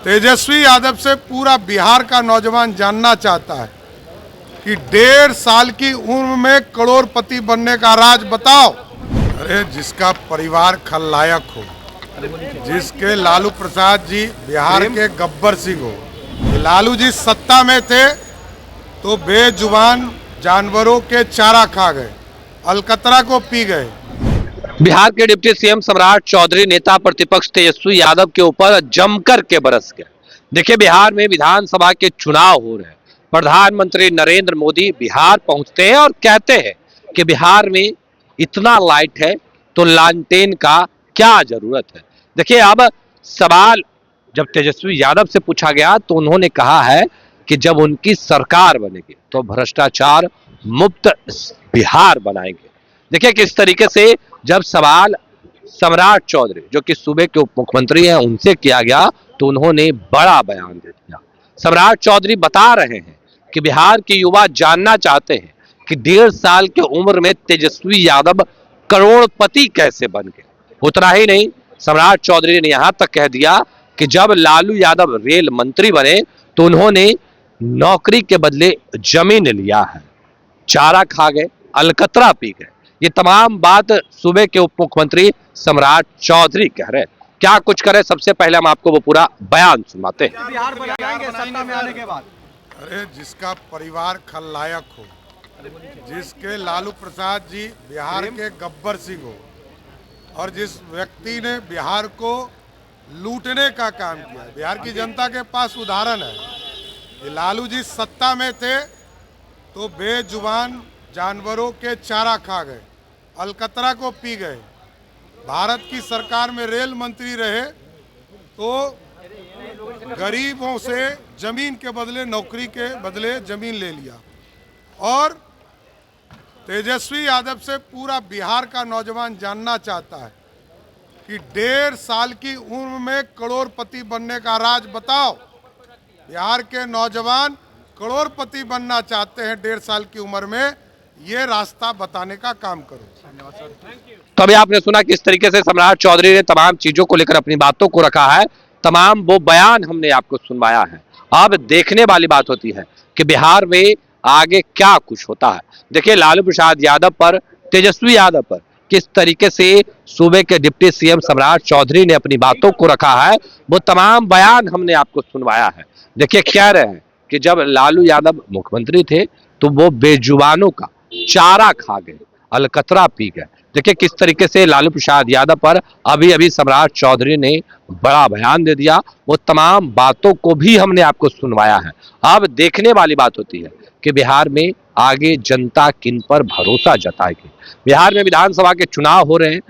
तेजस्वी यादव से पूरा बिहार का नौजवान जानना चाहता है कि 1.5 साल की उम्र में करोड़पति बनने का राज बताओ। अरे जिसका परिवार खलनायक हो, जिसके लालू प्रसाद जी बिहार के गब्बर सिंह हो। लालू जी सत्ता में थे तो बेजुबान जानवरों के चारा खा गए, अलकतरा को पी गए। बिहार के डिप्टी सीएम सम्राट चौधरी नेता प्रतिपक्ष तेजस्वी यादव के ऊपर जमकर के बरस गए। देखिए, बिहार में विधानसभा के चुनाव हो रहे हैं। प्रधानमंत्री नरेंद्र मोदी बिहार पहुंचते हैं और कहते हैं कि बिहार में इतना लाइट है तो लालटेन का क्या जरूरत है। देखिए, अब सवाल जब तेजस्वी यादव से पूछा गया तो उन्होंने कहा है कि जब उनकी सरकार बनेगी तो भ्रष्टाचार मुक्त बिहार बनाएंगे। देखिए किस तरीके से जब सवाल सम्राट चौधरी जो कि सूबे के उप मुख्यमंत्री हैं उनसे किया गया तो उन्होंने बड़ा बयान दे दिया। सम्राट चौधरी बता रहे हैं कि बिहार के युवा जानना चाहते हैं कि 1.5 साल की उम्र में तेजस्वी यादव करोड़पति कैसे बन गए। उतना ही नहीं, सम्राट चौधरी ने यहां तक कह दिया कि जब लालू यादव रेल मंत्री बने तो उन्होंने नौकरी के बदले जमीन लिया है, चारा खा गए, अलकतरा पी गए। ये तमाम बात सूबे के उप मुख्यमंत्री सम्राट चौधरी कह रहे हैं। क्या कुछ करे, सबसे पहले हम आपको वो पूरा बयान सुनाते हैं। बिहार बनाएंगे सत्ता में आने के बाद। अरे जिसका परिवार खलनायक हो, जिसके लालू प्रसाद जी बिहार के गब्बर सिंह हो और जिस व्यक्ति ने बिहार को लूटने का काम किया। बिहार की जनता के पास उदाहरण है कि लालू जी सत्ता में थे तो बेजुबान जानवरों के चारा खा गए, अलकतरा को पी गए। भारत की सरकार में रेल मंत्री रहे तो गरीबों से जमीन के बदले, नौकरी के बदले जमीन ले लिया। और तेजस्वी यादव से पूरा बिहार का नौजवान जानना चाहता है कि 1.5 साल की उम्र में करोड़पति बनने का राज बताओ। बिहार के नौजवान करोड़पति बनना चाहते हैं 1.5 साल की उम्र में, ये रास्ता बताने का काम करो। तो अभी आपने सुना किस तरीके से सम्राट चौधरी ने तमाम चीजों को लेकर अपनी बातों को रखा है। तमाम वो बयान हमने आपको सुनवाया है। अब देखने वाली बात होती है कि बिहार में आगे क्या कुछ होता है। देखिए, लालू प्रसाद यादव पर, तेजस्वी यादव पर किस तरीके से सूबे के डिप्टी सीएम सम्राट चौधरी ने अपनी बातों को रखा है, वो तमाम बयान हमने आपको सुनवाया है। देखिए, कह रहे हैं कि जब लालू यादव मुख्यमंत्री थे तो वो बेजुबानों का चारा खा गए, अलकतरा पी गए। देखिए किस तरीके से लालू प्रसाद यादव पर अभी अभी सम्राट चौधरी ने बड़ा बयान दे दिया। वो तमाम बातों को भी हमने आपको सुनवाया है। अब देखने वाली बात होती है कि बिहार में आगे जनता किन पर भरोसा जताएगी। बिहार में विधानसभा के चुनाव हो रहे हैं।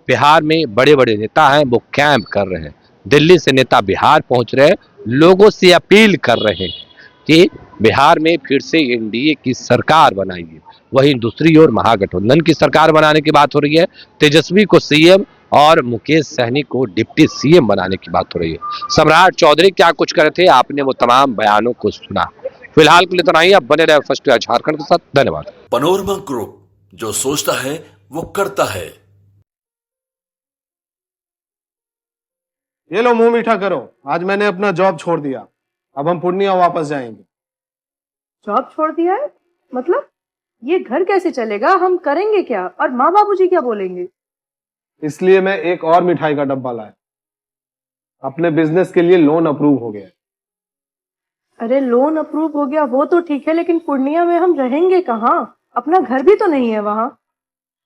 बिहार में बड़े बड़े नेता हैं, वो कैंप कर रहे हैं। दिल्ली से नेता बिहार पहुंच रहे हैं, लोगों से अपील कर रहे हैं कि बिहार में फिर से एनडीए की सरकार बनाइए। वहीं दूसरी ओर महागठबंधन की सरकार बनाने की बात हो रही है। तेजस्वी को सीएम और मुकेश सहनी को डिप्टी सीएम बनाने की बात हो रही है। सम्राट चौधरी क्या कुछ करे थे, आपने वो तमाम बयानों को सुना। फिलहाल के लिए तो नहीं, अब बने रहे फर्स्ट झारखंड के साथ। धन्यवाद। पैनोरमा ग्रुप, जो सोचता है वो करता है। ये लो, मुंह मीठा करो। आज मैंने अपना जॉब छोड़ दिया, अब हम पूर्णिया वापस जाएंगे। जॉब छोड़ दिया है? मतलब ये घर कैसे चलेगा? हम करेंगे क्या? और माँ बाबूजी क्या बोलेंगे? इसलिए मैं एक और मिठाई का डब्बा लाया। अपने बिजनेस के लिए लोन अप्रूव हो गया। अरे लोन अप्रूव हो गया वो तो ठीक है, लेकिन पूर्णिया में हम रहेंगे कहाँ? अपना घर भी तो नहीं है वहां।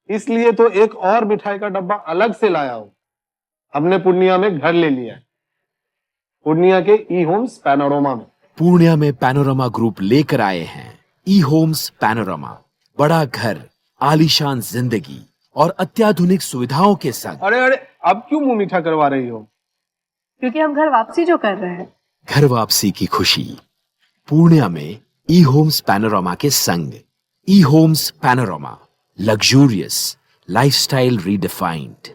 इसलिए तो एक और मिठाई का डब्बा अलग से लाया हूं। हमने पूर्णिया में घर ले लिया है, पूर्णिया के ई होम्स पैनोरमा में। पूर्णिया में पैनोरमा ग्रुप लेकर आए हैं ई होम्स पैनोरमा। बड़ा घर, आलीशान जिंदगी और अत्याधुनिक सुविधाओं के संग। अरे अरे, अब क्यों मुंह मीठा करवा रही हो? क्योंकि हम घर वापसी जो कर रहे हैं। घर वापसी की खुशी पूर्णिया में ई होम्स पैनोरमा के संग। E homes panorama, luxurious lifestyle redefined.